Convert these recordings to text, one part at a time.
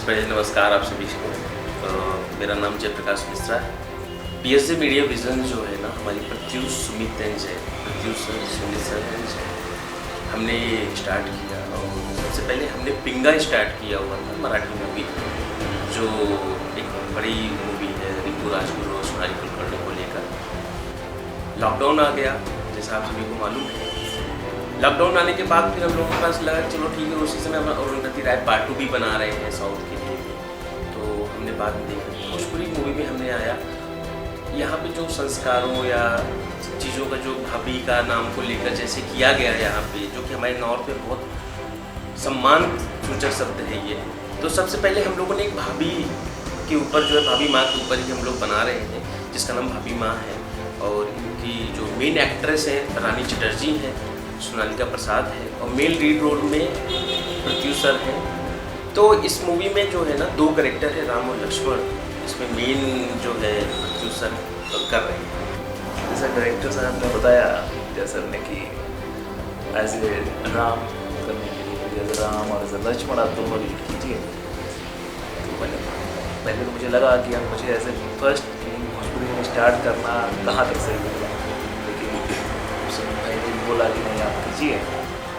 पहले नमस्कार आप सभी को। मेरा नाम जयप्रकाश मिश्रा है। पीएसजे मीडिया विजन जो है ना, हमारी प्रत्युष सुमित है, प्रत्युष सुमित सर है, हमने स्टार्ट किया। और सबसे पहले हमने पिंगा स्टार्ट किया हुआ था, मराठी मूवी, जो एक बड़ी मूवी है रिंकू राजगुरु और सोनाली कुलकर्णी को लेकर। लॉकडाउन आ गया, जैसा आप सभी को मालूम है। लॉकडाउन आने के बाद फिर हम लोगों के पास लगा चलो ठीक है, उसी समय हम अरुंधति राय पार्ट 2 भी बना रहे हैं साउथ के लिए। तो हमने बाद में देखा भोजपुरी मूवी में हमने आया, यहाँ पे जो संस्कारों या चीज़ों का जो भाभी का नाम को लेकर जैसे किया गया है यहाँ पे, जो कि हमारे नॉर्थ पे बहुत सम्मान सूचक शब्द है ये। तो सबसे पहले हम लोगों ने एक भाभी के ऊपर जो है, भाभी माँ के ऊपर ही हम लोग बना रहे हैं, जिसका नाम भाभी माँ है। और इनकी जो मेन एक्ट्रेस है रानी चटर्जी हैं, सोनालिका प्रसाद है, और मेल लीड रोल में प्रत्युष है। तो इस मूवी में जो है ना 2 कैरेक्टर है, राम और लक्ष्मण। इसमें मेन जो है प्रत्युष कर रहे हैं। जैसा डायरेक्टर साहब ने बताया जैसा ने कि एज ए राम करने के लिए एज राम और एज ए लक्ष्मण आप दोनों लीड कीजिए। तो मैंने पहले तो मुझे लगा कि अब मुझे एज ए फर्स्ट भोजपुरी में स्टार्ट करना कहाँ तक सही होगा, लेकिन मैंने बोला कि नहीं आप कीजिए,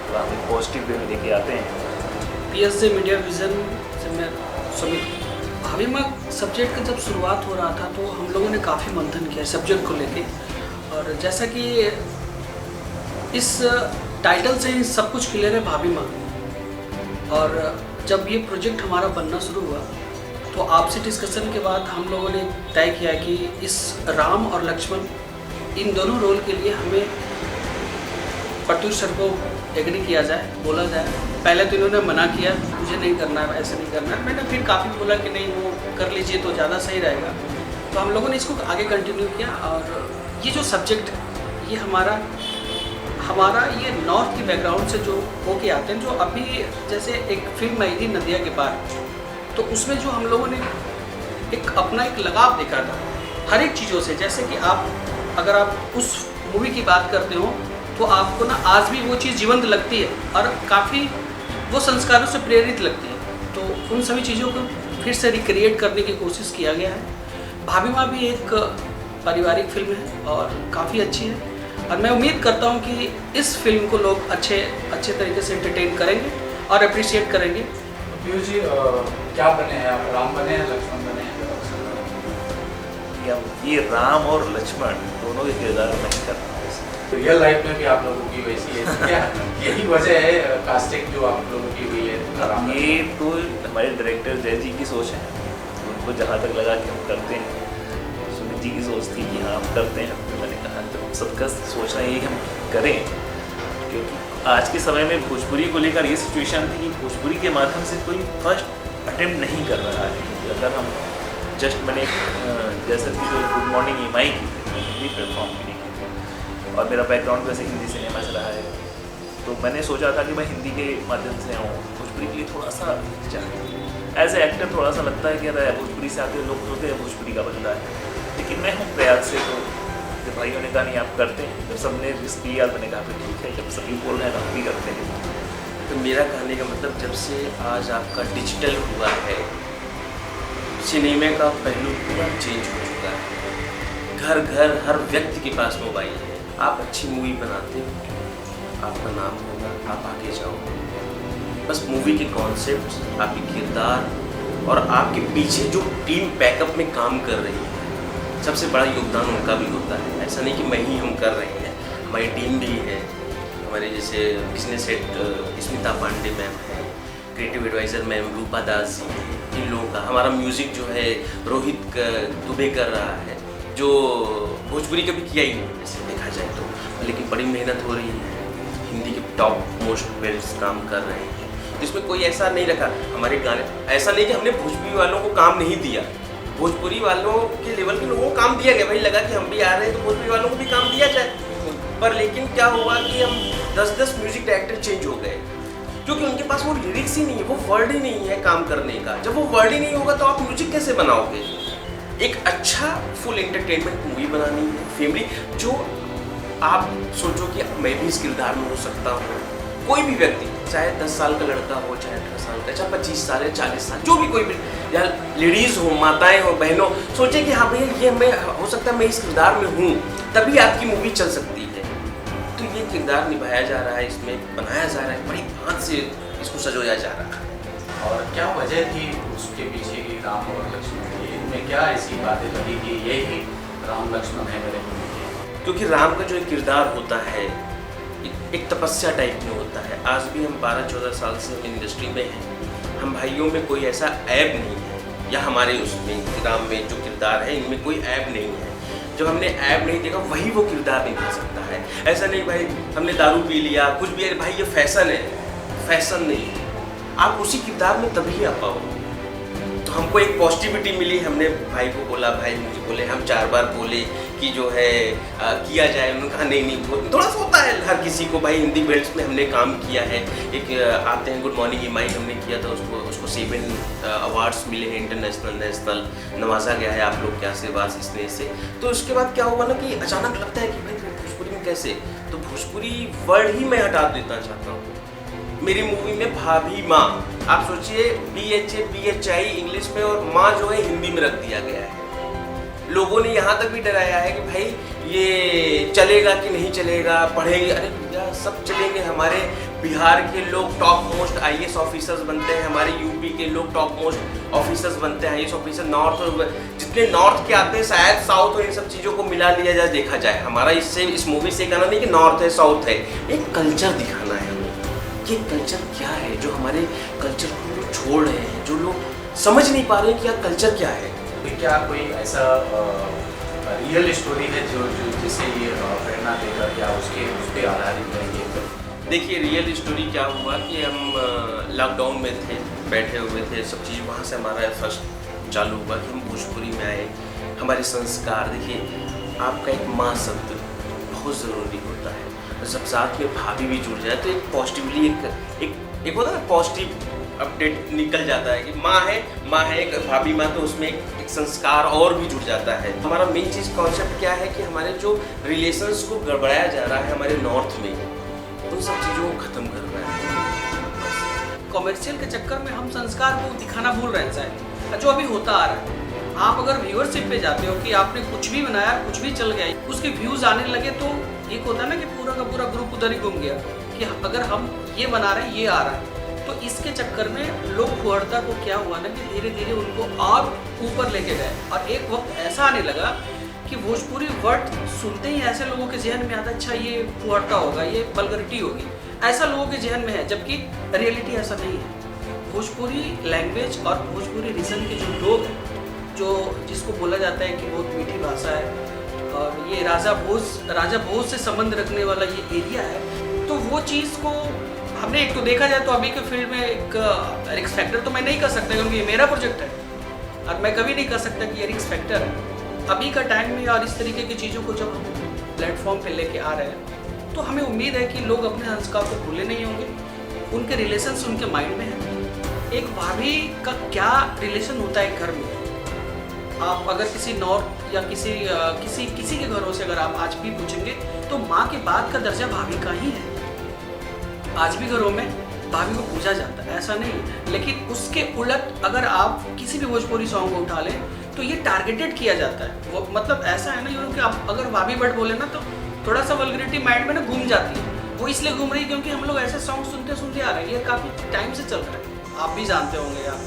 तो आप एक पॉजिटिव वे में लेके आते हैं। पीएसजे मीडिया विजन से मैं सुमित। भाभी माँ सब्जेक्ट का जब शुरुआत हो रहा था तो हम लोगों ने काफ़ी मंथन किया सब्जेक्ट को लेके, और जैसा कि इस टाइटल से ही सब कुछ क्लियर है, भाभी माँ। और जब ये प्रोजेक्ट हमारा बनना शुरू हुआ तो आपसे डिस्कशन के बाद हम लोगों ने तय किया कि इस राम और लक्ष्मण इन दोनों रोल के लिए हमें प्रत्युष सर को एग्री किया जाए, बोला जाए। पहले तो इन्होंने मना किया, मुझे नहीं करना है, ऐसे नहीं करना है। मैंने फिर काफ़ी बोला कि नहीं वो कर लीजिए तो ज़्यादा सही रहेगा। तो हम लोगों ने इसको आगे कंटिन्यू किया। और ये जो सब्जेक्ट ये हमारा ये नॉर्थ की बैकग्राउंड से जो होके आते हैं, जो अभी जैसे एक फिल्म आई थी नदिया के पार, तो उसमें जो हम लोगों ने एक अपना एक लगाव देखा था हर एक चीज़ों से। जैसे कि अगर आप उस मूवी की बात करते हो तो आपको ना आज भी वो चीज़ जीवंत लगती है और काफ़ी वो संस्कारों से प्रेरित लगती है। तो उन सभी चीज़ों को फिर से रिक्रिएट करने की कोशिश किया गया है। भाभी माँ भी एक पारिवारिक फिल्म है और काफ़ी अच्छी है, और मैं उम्मीद करता हूँ कि इस फिल्म को लोग अच्छे तरीके से एंटरटेन करेंगे और अप्रिशिएट करेंगे। पीयूष जी क्या बने हैं आप, राम बने हैं लक्ष्मण बने हैं? ये राम और लक्ष्मण दोनों के किरदार नहीं कर रहा है। रियल लाइफ में भी आप लोगों की वैसी है क्या? यही वजह है कास्टिंग जो आप लोगों की हुई है? ये तो हमारे डायरेक्टर जय जी की सोच है, उनको जहाँ तक लगा कि हम करते हैं। सुमित जी की सोच थी कि हाँ हम करते हैं, तो मैंने कहा तो सबका सोचना ये कि हम करें, क्योंकि आज के समय में भोजपुरी को लेकर ये सिचुएशन थी कि भोजपुरी के माध्यम से कोई फर्स्ट अटेम्प्ट नहीं कर रहा है। अगर हम जस्ट मैंने जैसे कि जो गुड मॉर्निंग EMI की थी, हिंदी प्लेटफॉर्म के लिए की थी, और मेरा बैकग्राउंड वैसे हिंदी सिनेमा से रहा है, तो मैंने सोचा था कि मैं हिंदी के माध्यम से आऊँ। भोजपुरी के लिए थोड़ा सा एज ए एक्टर थोड़ा सा लगता है कि अरे भोजपुरी से आते लोग होते हैं भोजपुरी का बनता है, लेकिन मैं हूँ प्रयाग से, तो जब भाइयों ने कहा नहीं आप करते हैं, जब सबने रिस्क लिया मैंने कहा फिर ठीक है, जब सभी बोल रहे हैं तो हम भी करते हैं। तो मेरा कहने का मतलब, जब से आज आपका डिजिटल हुआ है, सिनेमा का पहलू पूरा चेंज हो चुका है। घर घर हर व्यक्ति के पास मोबाइल है। आप अच्छी मूवी बनाते हो, आपका नाम होगा, आप आगे जाओ। बस मूवी के कॉन्सेप्ट, आपके किरदार और आपके पीछे जो टीम बैकअप में काम कर रही है, सबसे बड़ा योगदान उनका भी होता है। ऐसा नहीं कि मैं ही हम कर रहे हैं, हमारी टीम भी है। हमारे जैसे business head Smita Pandey ma'am है, creative advisor ma'am Rupa Das ji हैं, इन लोगों का। हमारा म्यूज़िक जो है रोहित दुबे कर रहा है, जो भोजपुरी कभी किया ही नहीं वैसे देखा जाए तो, लेकिन बड़ी मेहनत हो रही है। हिंदी के टॉप मोस्ट बेल्स काम कर रहे हैं, जिसमें कोई ऐसा नहीं रखा हमारे गाने। ऐसा नहीं कि हमने भोजपुरी वालों को काम नहीं दिया, भोजपुरी वालों के लेवल के लोगों को काम दिया गया। भाई लगा कि हम भी आ रहे हैं तो भोजपुरी वालों को भी काम दिया जाए। पर लेकिन क्या हुआ कि हम 10-10 म्यूजिक डायरेक्टर चेंज हो गए, क्योंकि उनके पास वो लिरिक्स ही नहीं है, वो वर्ड ही नहीं है काम करने का। जब वो वर्ड ही नहीं होगा तो आप म्यूजिक कैसे बनाओगे? एक अच्छा फुल एंटरटेनमेंट मूवी बनानी है, फैमिली, जो आप सोचो कि मैं भी इस किरदार में हो सकता हूँ, कोई भी व्यक्ति, चाहे 10 साल का लड़का हो, चाहे 18 साल का, चाहे 25 साल या 40 साल, जो भी कोई भी, या लेडीज़ हो, माताएं हो, बहनों, सोचे कि हाँ भैया ये मैं, हो सकता है मैं इस किरदार में हूँ, तभी आपकी मूवी चल सकती है। तो ये किरदार निभाया जा रहा है, इसमें बनाया जा रहा है, बड़ी भांत से इसको सजोया जा रहा है। और क्या वजह थी उसके पीछे की राम और लक्ष्मण की? इनमें क्या ऐसी बातें लगी कि यही राम लक्ष्मण है मेरे मूवी के? क्योंकि राम का जो एक किरदार होता है एक तपस्या टाइप में होता है। आज भी हम 12-14 साल से इंडस्ट्री में हैं, हम भाइयों में कोई ऐसा ऐब नहीं है, या हमारे उसमें राम में जो किरदार है इनमें कोई ऐब नहीं है। जब हमने ऐब नहीं देखा वही वो किरदार निभा सकता है। ऐसा नहीं भाई हमने दारू पी लिया कुछ भी, अरे भाई ये फैशन है, फैशन नहीं है। आप उसी किरदार में तभी आ पाओ। तो हमको एक पॉजिटिविटी मिली, हमने भाई को बोला, भाई मुझे बोले, हम 4 बार बोले कि जो है किया जाए, उन्होंने कहा नहीं नहीं, थोड़ा सा होता है हर किसी को। भाई हिंदी बेल्ट्स में हमने काम किया है, एक आते हैं गुड मॉर्निंग ईमाई हमने किया था, उसको 7 अवार्ड्स मिले हैं, इंटरनेशनल नेशनल, नवाजा गया है आप लोग के आशीर्वाद स्नेह से। तो उसके बाद क्या हुआ ना कि अचानक लगता है कि भाई भोजपुरी में कैसे, तो भोजपुरी वर्ड ही मैं हटा देना चाहता हूँ मेरी मूवी में। भाभी माँ, आप सोचिए BHA BHI इंग्लिश में और माँ जो है हिंदी में रख दिया गया है। लोगों ने यहाँ तक भी डराया है कि भाई ये चलेगा कि नहीं चलेगा, पढ़ेंगे, अरे भैया सब चलेंगे। हमारे बिहार के लोग टॉप मोस्ट IAS ऑफिसर्स बनते हैं, हमारे यूपी के लोग टॉप मोस्ट ऑफिसर्स बनते हैं, IAS ऑफिसर। नॉर्थ, जितने नॉर्थ के आते हैं शायद साउथ और इन सब चीज़ों को मिला लिया जाए, देखा जाए। हमारा इससे इस मूवी से कहना नहीं कि नॉर्थ है साउथ है, एक कल्चर दिखाना है हमें। ये कल्चर क्या है जो हमारे कल्चर को लोग छोड़ रहे हैं, जो लोग समझ नहीं पा रहे हैं कि यार कल्चर क्या है। क्या कोई ऐसा रियल स्टोरी है जो जिसे ये प्रेरणा देगा, क्या उसके उस पर आधारित है ये? देखिए रियल स्टोरी क्या हुआ कि हम लॉकडाउन में थे, बैठे हुए थे, सब चीज़ वहाँ से हमारा फर्स्ट चालू हुआ कि हम भोजपुरी में आए। हमारे संस्कार, देखिए आपका एक माँ शब्द बहुत ज़रूरी होता है, जब साथ में भाभी भी जुड़ जाए तो एक पॉजिटिवली एक होता है पॉजिटिव अपडेट निकल जाता है कि माँ है एक भाभी माँ, तो उसमें एक संस्कार और भी जुड़ जाता है। हमारा मेन चीज़ कॉन्सेप्ट क्या है कि हमारे जो रिलेशंस को गड़बड़ाया जा रहा है हमारे नॉर्थ में, उन सब चीज़ों को ख़त्म कर रहा है। कॉमर्शियल के चक्कर में हम संस्कार को दिखाना भूल रहे हैं शायद, जो अभी होता आ रहा है। आप अगर व्यूअरशिप पे जाते हो कि आपने कुछ भी बनाया, कुछ भी चल गया, उसके व्यूज़ आने लगे, तो एक होता है ना कि पूरा का पूरा ग्रुप उधर ही घूम गया कि अगर हम ये बना रहे हैं ये आ रहा है। तो इसके चक्कर में लोग फुहड़ता को क्या हुआ ना कि धीरे धीरे उनको और ऊपर लेके गए, और एक वक्त ऐसा आने लगा कि भोजपुरी वर्ड सुनते ही ऐसे लोगों के जहन में आता, अच्छा ये फुहड़ता होगा, ये वल्गरिटी होगी, ऐसा लोगों के जहन में है, जबकि रियलिटी ऐसा नहीं है। भोजपुरी लैंग्वेज और भोजपुरी रीजन के जो लोग हैं, जो जिसको बोला जाता है कि बहुत मीठी भाषा है, और ये राजा भोज से संबंध रखने वाला ये एरिया है, तो वो चीज़ को हमने एक तो देखा जाए तो अभी के फील्ड में एक रिक्स फैक्टर तो मैं नहीं कर सकता क्योंकि ये मेरा प्रोजेक्ट है, और मैं कभी नहीं कर सकता कि ये रिक्स फैक्टर है। अभी का टाइम में और इस तरीके की चीज़ों को जब हम प्लेटफॉर्म पे लेके आ रहे हैं, तो हमें उम्मीद है कि लोग अपने संस्कार को भूले नहीं होंगे, उनके रिलेशंस उनके माइंड में है। एक भाभी का क्या रिलेशन होता है घर में, आप अगर किसी नॉर्थ या किसी के घरों से अगर आप आज भी पूछेंगे तो माँ के बाद का दर्जा भाभी का ही है। आज भी घरों में भाभी को पूजा जाता है, ऐसा नहीं। लेकिन उसके उलट अगर आप किसी भी भोजपुरी सॉन्ग को उठा लें तो ये टारगेटेड किया जाता है। वो मतलब ऐसा है ना कि आप अगर भाभी बट बोले ना तो थोड़ा सा वल्गरिटी माइंड में ना घूम जाती है। वो इसलिए घूम रही है क्योंकि हम लोग ऐसे सॉन्ग सुनते आ रहे हैं, ये काफ़ी टाइम से चल रहा है, आप भी जानते होंगे यार।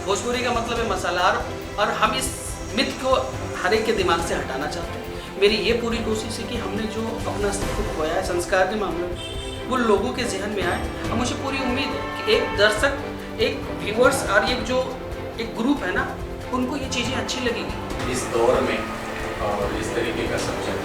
भोजपुरी का मतलब है मसालार, और हम इस मिथ को हर एक के दिमाग से हटाना चाहते हैं। मेरी ये पूरी कोशिश है कि हमने जो अपना अस्तित्व खोया है संस्कार के मामले में, वो लोगों के जहन में आए। और मुझे पूरी उम्मीद है कि एक दर्शक, एक व्यूअर्स और एक ग्रुप है ना, उनको ये चीज़ें अच्छी लगेगी। इस दौर में और इस तरीके का सब्जेक्ट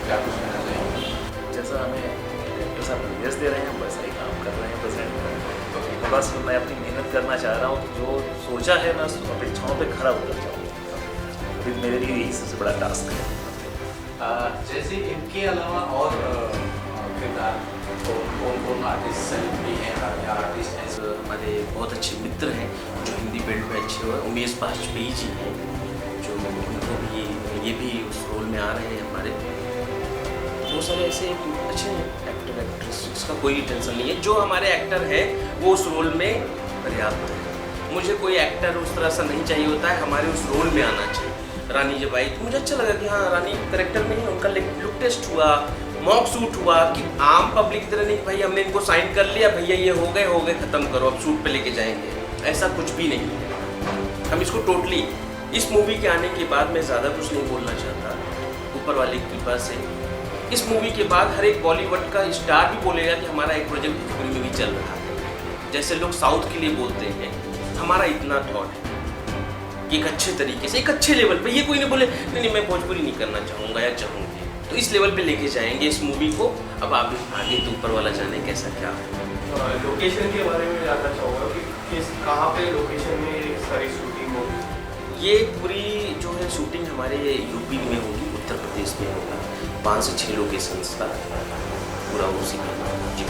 क्या कुछ कहना चाहिए? जैसा हमें डायरेक्टर साहब निर्देश दे रहे हैं हम वैसा ही काम कर रहे हैं, प्रेजेंट कर रहे हैं। तो बस मैं अपनी मेहनत करना चाह रहा हूँ, जो सोचा है मैं अपेक्षाओं पे खरा उतर जाऊँ। अभी मेरे लिए यही सबसे बड़ा टास्क है। जैसे इनके अलावा और किरदार कौन आर्टिस्ट सेलिब्रिटी हैं या आर्टिस्ट हैं? हमारे बहुत अच्छे मित्र हैं जो हिंदी बेल्ट में अच्छे हुए, उमेश बाजपेयी जी हैं, जो उनको भी ये भी उस रोल में आ रहे हैं हमारे। बहुत सारे ऐसे अच्छे एक्टर एक्ट्रेस, इसका कोई टेंशन नहीं है। जो हमारे एक्टर हैं वो उस रोल में पर्याप्त है। मुझे कोई एक्टर उस तरह सा नहीं चाहिए होता है, हमारे उस रोल में आना चाहिए। रानी जब आई तो मुझे अच्छा लगा कि हाँ रानी करेक्टर में ही उनका लुक टेस्ट हुआ, मॉक शूट हुआ, कि आम पब्लिक की तरह नहीं भाई हमने इनको साइन कर लिया भैया ये हो गए ख़त्म करो अब शूट पे लेके जाएंगे, ऐसा कुछ भी नहीं है। हम इसको टोटली इस मूवी के आने के बाद मैं ज़्यादा कुछ नहीं बोलना चाहता, ऊपर वाले की कृपा से इस मूवी के बाद हर एक बॉलीवुड का स्टार भी बोलेगा कि हमारा एक प्रोजेक्ट भोजपुरी में भी चल रहा है। जैसे लोग साउथ के लिए बोलते हैं, हमारा इतना थॉट है एक अच्छे तरीके से, एक अच्छे लेवल पे, ये कोई नहीं बोले नहीं मैं भोजपुरी नहीं करना चाहूँगा या चाहूँगी, तो इस लेवल पे लेके जाएंगे इस मूवी को। अब आप आगे तो ऊपर वाला जाने कैसा क्या है। लोकेशन के बारे में जानना चाहूँगा कि कहाँ पे लोकेशन में ये सारी शूटिंग होगी? ये पूरी जो है शूटिंग हमारे यूपी में होगी, उत्तर प्रदेश में होगा, 5 से 6 लोकेशंस का पूरा उसी में जी।